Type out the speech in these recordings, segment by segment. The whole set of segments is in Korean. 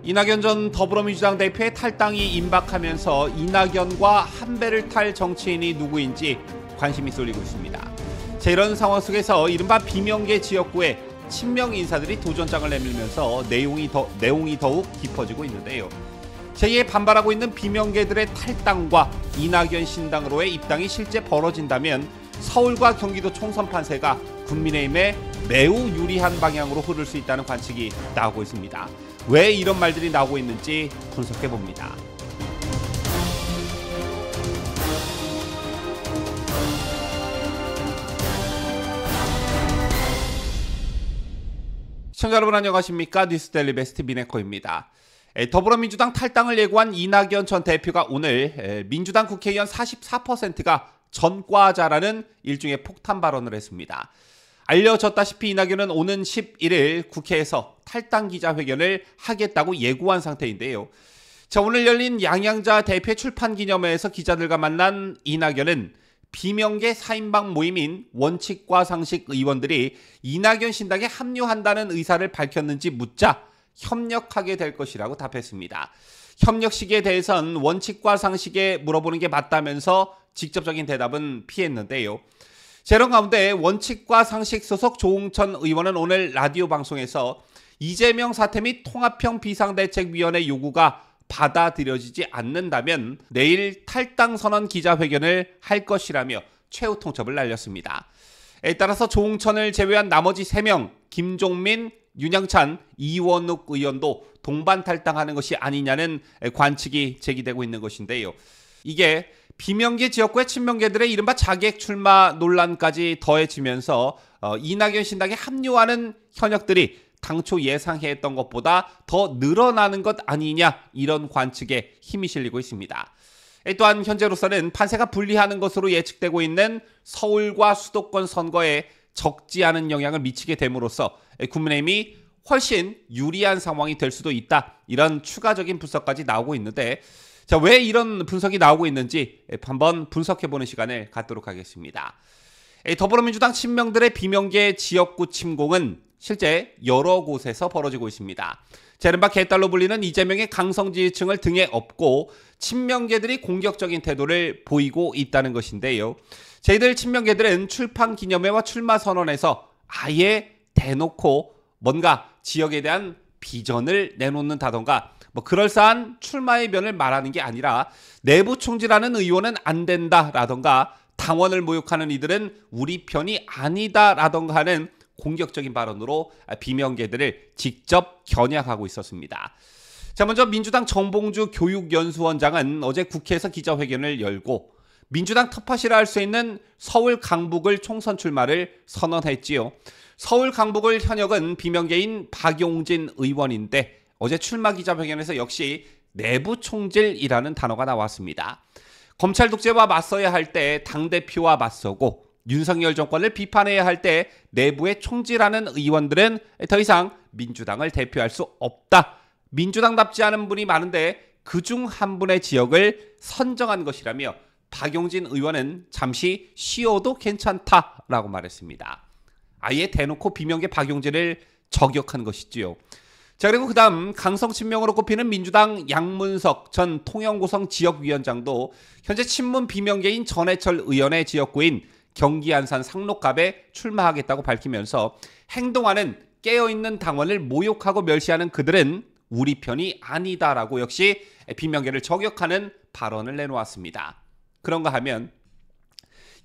이낙연 전 더불어민주당 대표의 탈당이 임박하면서 이낙연과 한 배를 탈 정치인이 누구인지 관심이 쏠리고 있습니다. 이런 상황 속에서 이른바 비명계 지역구에 친명 인사들이 도전장을 내밀면서 내용이 더욱 깊어지고 있는데요. 제2에 반발하고 있는 비명계들의 탈당과 이낙연 신당으로의 입당이 실제 벌어진다면 서울과 경기도 총선 판세가 국민의힘에 매우 유리한 방향으로 흐를 수 있다는 관측이 나오고 있습니다. 왜 이런 말들이 나오고 있는지 분석해봅니다. 시청자 여러분 안녕하십니까? 뉴스데일리 베스트 미네코입니다. 더불어민주당 탈당을 예고한 이낙연 전 대표가 오늘 민주당 국회의원 44%가 전과자라는 일종의 폭탄 발언을 했습니다. 알려졌다시피 이낙연은 오는 11일 국회에서 탈당 기자회견을 하겠다고 예고한 상태인데요. 오늘 열린 양양자 대표 출판 기념회에서 기자들과 만난 이낙연은 비명계 4인방 모임인 원칙과 상식 의원들이 이낙연 신당에 합류한다는 의사를 밝혔는지 묻자 협력하게 될 것이라고 답했습니다. 협력 시기에 대해선 원칙과 상식에 물어보는 게 맞다면서 직접적인 대답은 피했는데요. 이런 가운데 원칙과 상식 소속 조응천 의원은 오늘 라디오 방송에서 이재명 사퇴 및 통합형 비상대책위원회 요구가 받아들여지지 않는다면 내일 탈당 선언 기자회견을 할 것이라며 최후 통첩을 날렸습니다. 따라서 조응천을 제외한 나머지 3명 김종민, 윤영찬, 이원욱 의원도 동반 탈당하는 것이 아니냐는 관측이 제기되고 있는 것인데요. 이게 비명계 지역구의 친명계들의 이른바 자객 출마 논란까지 더해지면서 이낙연 신당에 합류하는 현역들이 당초 예상했던 것보다 더 늘어나는 것 아니냐 이런 관측에 힘이 실리고 있습니다. 또한 현재로서는 판세가 불리하는 것으로 예측되고 있는 서울과 수도권 선거에 적지 않은 영향을 미치게 됨으로써 국민의힘이 훨씬 유리한 상황이 될 수도 있다. 이런 추가적인 분석까지 나오고 있는데 왜 이런 분석이 나오고 있는지 한번 분석해보는 시간을 갖도록 하겠습니다. 더불어민주당 친명들의 비명계 지역구 침공은 실제 여러 곳에서 벌어지고 있습니다. 이른바 개딸로 불리는 이재명의 강성 지지층을 등에 업고 친명계들이 공격적인 태도를 보이고 있다는 것인데요. 저희들 친명계들은 출판 기념회와 출마 선언에서 아예 대놓고 뭔가 지역에 대한 비전을 내놓는다던가 그럴싸한 출마의 면을 말하는 게 아니라 내부 총질하는 의원은 안 된다라던가 당원을 모욕하는 이들은 우리 편이 아니다라던가 하는 공격적인 발언으로 비명계들을 직접 겨냥하고 있었습니다. 먼저 민주당 정봉주 교육연수원장은 어제 국회에서 기자회견을 열고 민주당 텃밭이라 할 수 있는 서울 강북을 총선 출마를 선언했지요. 서울 강북을 현역은 비명계인 박용진 의원인데 어제 출마 기자회견에서 역시 내부 총질이라는 단어가 나왔습니다. 검찰 독재와 맞서야 할 때 당대표와 맞서고 윤석열 정권을 비판해야 할 때 내부에 총질하는 의원들은 더 이상 민주당을 대표할 수 없다. 민주당답지 않은 분이 많은데 그중 한 분의 지역을 선정한 것이라며 박용진 의원은 잠시 쉬어도 괜찮다라고 말했습니다. 아예 대놓고 비명계 박용진을 저격한 것이지요. 그리고 그 다음 강성 친명으로 꼽히는 민주당 양문석 전 통영고성 지역위원장도 현재 친문 비명계인 전해철 의원의 지역구인 경기 안산 상록갑에 출마하겠다고 밝히면서 행동하는 깨어있는 당원을 모욕하고 멸시하는 그들은 우리 편이 아니다라고 역시 비명계를 저격하는 발언을 내놓았습니다. 그런가 하면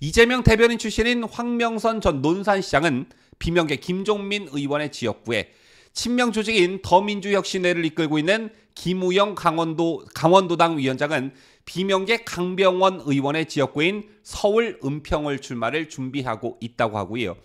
이재명 대변인 출신인 황명선 전 논산시장은 비명계 김종민 의원의 지역구에 친명 조직인 더민주혁신회를 이끌고 있는 김우영 강원도당 위원장은 비명계 강병원 의원의 지역구인 서울 은평을 출마를 준비하고 있다고 하고요.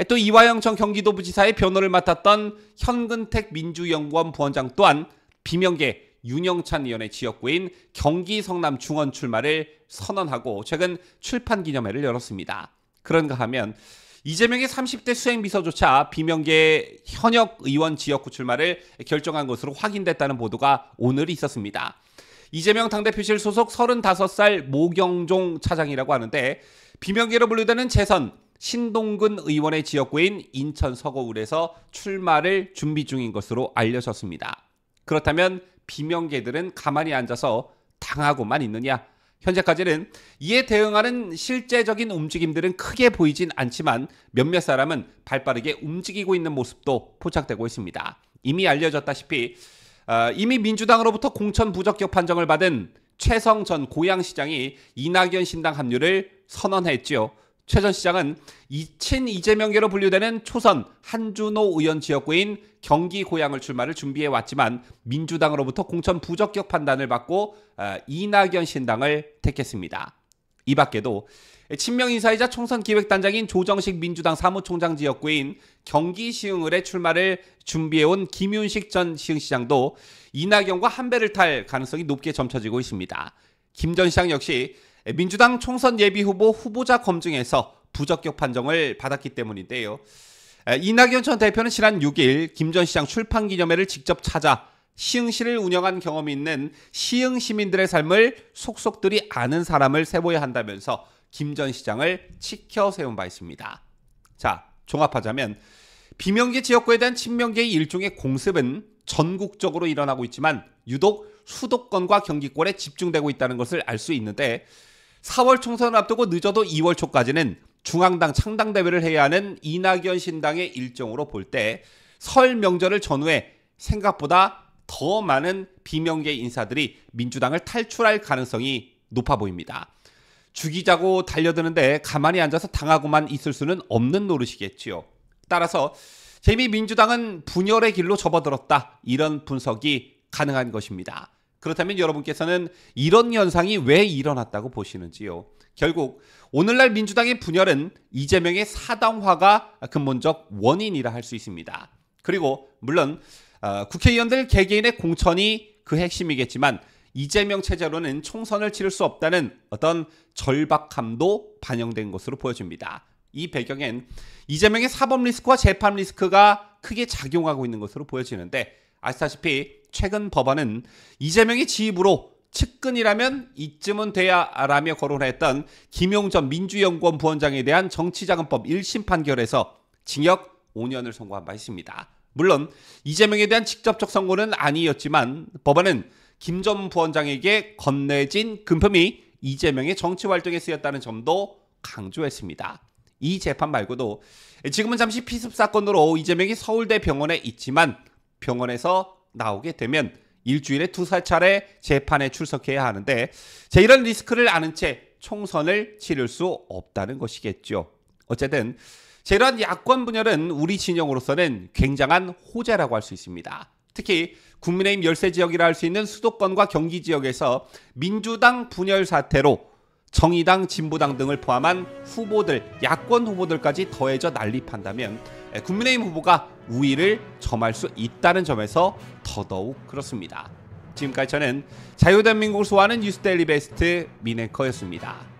또 이화영 전 경기도부지사의 변호를 맡았던 현근택 민주연구원 부원장 또한 비명계 윤영찬 의원의 지역구인 경기 성남 중원 출마를 선언하고 최근 출판 기념회를 열었습니다. 그런가 하면 이재명의 30대 수행비서조차 비명계 현역 의원 지역구 출마를 결정한 것으로 확인됐다는 보도가 오늘 있었습니다. 이재명 당대표실 소속 35살 모경종 차장이라고 하는데 비명계로 분류되는 재선 신동근 의원의 지역구인 인천 서거울에서 출마를 준비 중인 것으로 알려졌습니다. 그렇다면 비명계들은 가만히 앉아서 당하고만 있느냐? 현재까지는 이에 대응하는 실제적인 움직임들은 크게 보이진 않지만 몇몇 사람은 발빠르게 움직이고 있는 모습도 포착되고 있습니다. 이미 알려졌다시피 이미 민주당으로부터 공천 부적격 판정을 받은 최성 전 고양시장이 이낙연 신당 합류를 선언했죠. 최 전 시장은 친 이재명계로 분류되는 초선 한준호 의원 지역구인 경기 고양을 출마를 준비해왔지만 민주당으로부터 공천 부적격 판단을 받고 이낙연 신당을 택했습니다. 이 밖에도 친명 인사이자 총선 기획단장인 조정식 민주당 사무총장 지역구인 경기 시흥을의 출마를 준비해온 김윤식 전 시흥시장도 이낙연과 한 배를 탈 가능성이 높게 점쳐지고 있습니다. 김 전 시장 역시 민주당 총선 예비후보 후보자 검증에서 부적격 판정을 받았기 때문인데요. 이낙연 전 대표는 지난 6일 김 전 시장 출판기념회를 직접 찾아 시흥시를 운영한 경험이 있는 시흥 시민들의 삶을 속속들이 아는 사람을 세워야 한다면서 김 전 시장을 치켜 세운 바 있습니다. 자, 종합하자면 비명계 지역구에 대한 친명계의 일종의 공습은 전국적으로 일어나고 있지만 유독 수도권과 경기권에 집중되고 있다는 것을 알 수 있는데 4월 총선을 앞두고 늦어도 2월 초까지는 중앙당 창당대회를 해야 하는 이낙연 신당의 일정으로 볼 때 설 명절을 전후해 생각보다 더 많은 비명계 인사들이 민주당을 탈출할 가능성이 높아 보입니다. 죽이자고 달려드는데 가만히 앉아서 당하고만 있을 수는 없는 노릇이겠지요. 따라서 이미 민주당은 분열의 길로 접어들었다, 이런 분석이 가능한 것입니다. 그렇다면 여러분께서는 이런 현상이 왜 일어났다고 보시는지요? 결국 오늘날 민주당의 분열은 이재명의 사당화가 근본적 원인이라 할 수 있습니다. 그리고 물론 국회의원들 개개인의 공천이 그 핵심이겠지만 이재명 체제로는 총선을 치를 수 없다는 어떤 절박함도 반영된 것으로 보여집니다. 이 배경엔 이재명의 사법 리스크와 재판 리스크가 크게 작용하고 있는 것으로 보여지는데, 아시다시피 최근 법원은 이재명의 지휘부로 측근이라면 이쯤은 돼야라며 거론했던 김용전 민주연구원 부원장에 대한 정치자금법 1심 판결에서 징역 5년을 선고한 바 있습니다. 물론 이재명에 대한 직접적 선고는 아니었지만 법원은 김 전 부원장에게 건네진 금품이 이재명의 정치활동에 쓰였다는 점도 강조했습니다. 이 재판 말고도 지금은 잠시 피습 사건으로 이재명이 서울대 병원에 있지만 병원에서 나오게 되면 일주일에 2-3차례 재판에 출석해야 하는데 이런 리스크를 아는 채 총선을 치를 수 없다는 것이겠죠. 어쨌든 이러한 야권 분열은 우리 진영으로서는 굉장한 호재라고 할 수 있습니다. 특히 국민의힘 열세 지역이라 할 수 있는 수도권과 경기 지역에서 민주당 분열 사태로 정의당, 진보당 등을 포함한 후보들, 야권 후보들까지 더해져 난립한다면 국민의힘 후보가 우위를 점할 수 있다는 점에서 더더욱 그렇습니다. 지금까지 저는 자유대한민국을 소화하는 뉴스데일리 베스트 민앵커였습니다.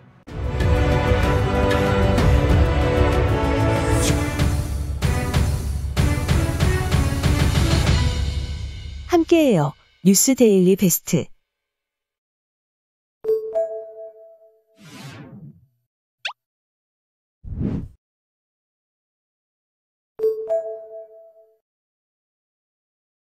함께해요. 뉴스데일리 베스트.